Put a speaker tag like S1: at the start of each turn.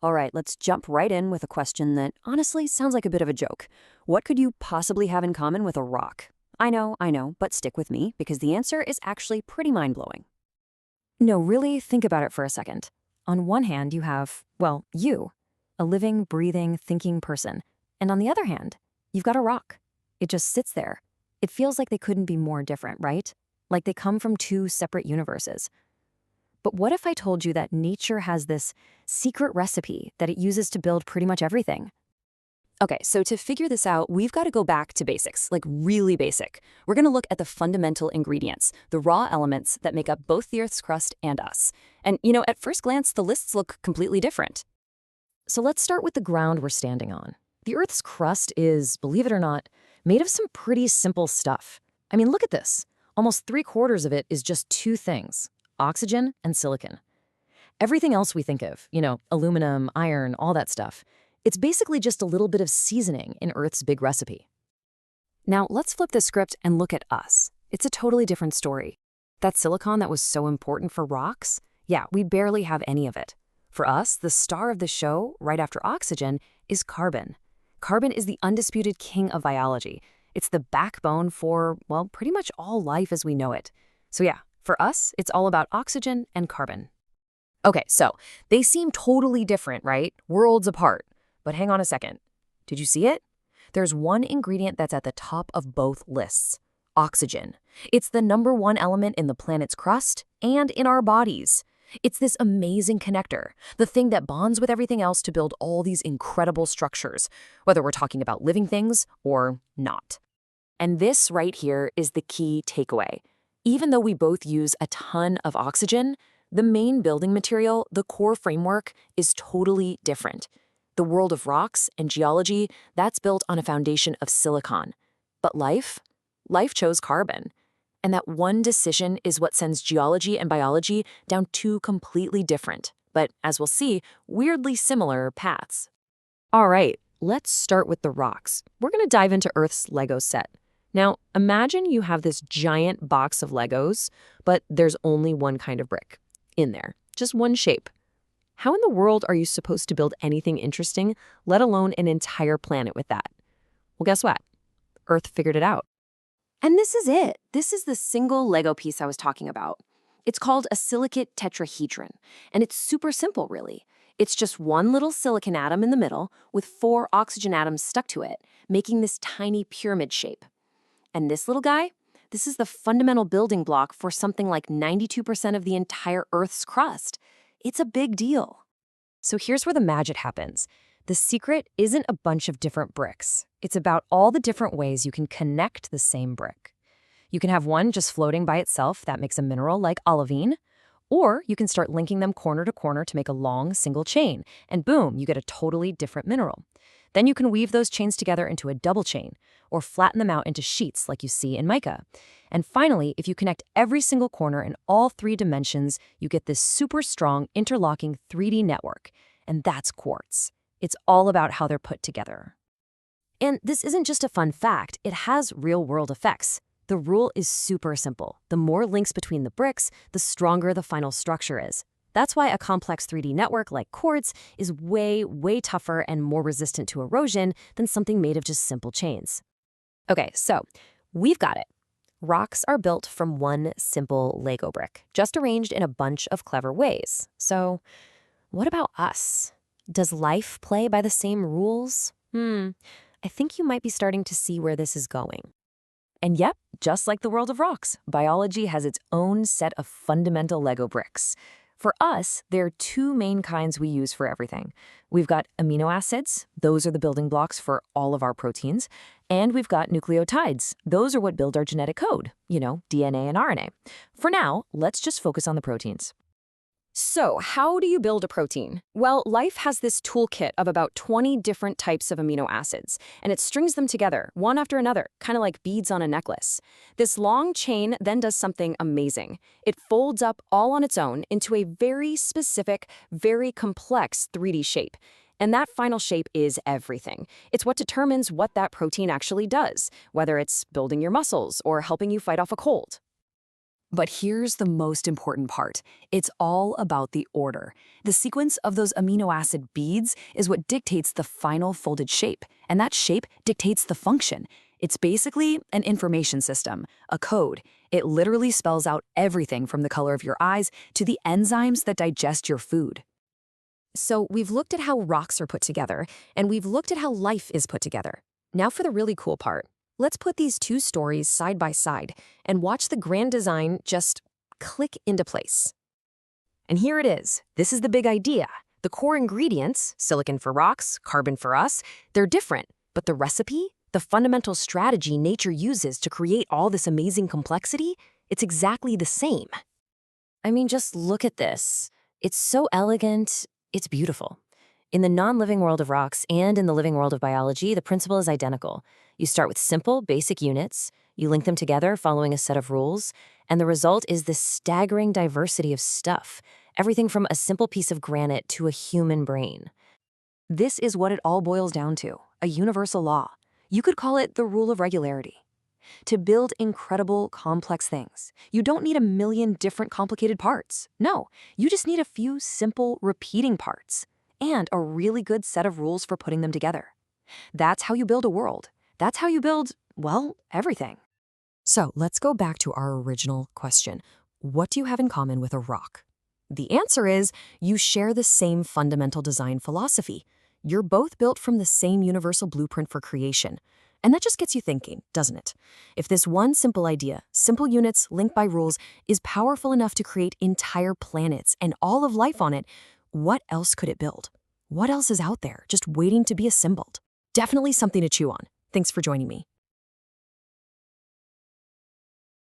S1: All right, let's jump right in with a question that honestly sounds like a bit of a joke. What could you possibly have in common with a rock? I know, but stick with me because the answer is actually pretty mind-blowing. No, really, think about it for a second. On one hand, you have, well, you, a living, breathing, thinking person. And on the other hand, you've got a rock. It just sits there. It feels like they couldn't be more different, right? Like they come from two separate universes. But what if I told you that nature has this secret recipe that it uses to build pretty much everything? Okay, so to figure this out, we've got to go back to basics, like really basic. We're going to look at the fundamental ingredients, the raw elements that make up both the Earth's crust and us. And, at first glance, the lists look completely different. So let's start with the ground we're standing on. The Earth's crust is, believe it or not, made of some pretty simple stuff. I mean, look at this. Almost 3/4 of it is just two things: oxygen and silicon. Everything else we think of, aluminum, iron, all that stuff, it's basically just a little bit of seasoning in Earth's big recipe. Now, let's flip the script and look at us. It's a totally different story. That silicon that was so important for rocks, yeah, we barely have any of it. For us, the star of the show, right after oxygen, is carbon. Carbon is the undisputed king of biology. It's the backbone for, well, pretty much all life as we know it. So yeah, for us, it's all about oxygen and carbon. Okay, so they seem totally different, right? Worlds apart. But hang on a second. Did you see it? There's one ingredient that's at the top of both lists: oxygen. It's the #1 element in the planet's crust and in our bodies. It's this amazing connector, the thing that bonds with everything else to build all these incredible structures, whether we're talking about living things or not. And this right here is the key takeaway. Even though we both use a ton of oxygen, the main building material, the core framework, is totally different. The world of rocks and geology, that's built on a foundation of silicon. But life chose carbon. And that one decision is what sends geology and biology down two completely different, but as we'll see, weirdly similar paths. All right, let's start with the rocks. We're going to dive into Earth's Lego set. Now, imagine you have this giant box of Legos, but there's only one kind of brick in there, just one shape. How in the world are you supposed to build anything interesting, let alone an entire planet with that? Well, guess what? Earth figured it out. And this is it. This is the single Lego piece I was talking about. It's called a silicate tetrahedron, and it's super simple, really. It's just one little silicon atom in the middle with 4 oxygen atoms stuck to it, making this tiny pyramid shape. And this little guy? This is the fundamental building block for something like 92% of the entire Earth's crust. It's a big deal. So here's where the magic happens. The secret isn't a bunch of different bricks. It's about all the different ways you can connect the same brick. You can have one just floating by itself that makes a mineral like olivine, or you can start linking them corner to corner to make a long single chain, and boom, you get a totally different mineral. Then you can weave those chains together into a double chain, or flatten them out into sheets like you see in mica. And finally, if you connect every single corner in all 3 dimensions, you get this super strong interlocking 3D network, and that's quartz. It's all about how they're put together. And this isn't just a fun fact, it has real-world effects. The rule is super simple. The more links between the bricks, the stronger the final structure is. That's why a complex 3D network like quartz is way, way tougher and more resistant to erosion than something made of just simple chains. Okay, so we've got it. Rocks are built from one simple Lego brick, just arranged in a bunch of clever ways. So what about us? Does life play by the same rules? I think you might be starting to see where this is going. And yep, just like the world of rocks, biology has its own set of fundamental Lego bricks. For us, there are 2 main kinds we use for everything. We've got amino acids. Those are the building blocks for all of our proteins. And we've got nucleotides. Those are what build our genetic code, DNA and RNA. For now, let's just focus on the proteins. So, how do you build a protein? Well, life has this toolkit of about 20 different types of amino acids, and it strings them together, one after another, kind of like beads on a necklace. This long chain then does something amazing. It folds up all on its own into a very specific, very complex 3D shape. And that final shape is everything. It's what determines what that protein actually does, whether it's building your muscles or helping you fight off a cold. But here's the most important part. It's all about the order. The sequence of those amino acid beads is what dictates the final folded shape, and that shape dictates the function. It's basically an information system, a code. It literally spells out everything from the color of your eyes to the enzymes that digest your food. So we've looked at how rocks are put together, and we've looked at how life is put together. Now for the really cool part. Let's put these two stories side by side and watch the grand design just click into place. And here it is. This is the big idea. The core ingredients, silicon for rocks, carbon for us, they're different. But the recipe, the fundamental strategy nature uses to create all this amazing complexity, it's exactly the same. I mean, just look at this. It's so elegant, it's beautiful. In the non-living world of rocks and in the living world of biology, the principle is identical. You start with simple, basic units, you link them together following a set of rules, and the result is this staggering diversity of stuff, everything from a simple piece of granite to a human brain. This is what it all boils down to, a universal law. You could call it the rule of regularity. To build incredible, complex things, you don't need a million different complicated parts. No, you just need a few simple, repeating parts and a really good set of rules for putting them together. That's how you build a world. That's how you build, well, everything. So let's go back to our original question. What do you have in common with a rock? The answer is you share the same fundamental design philosophy. You're both built from the same universal blueprint for creation. And that just gets you thinking, doesn't it? If this one simple idea, simple units linked by rules, is powerful enough to create entire planets and all of life on it, what else could it build? What else is out there just waiting to be assembled? Definitely something to chew on. Thanks for joining me.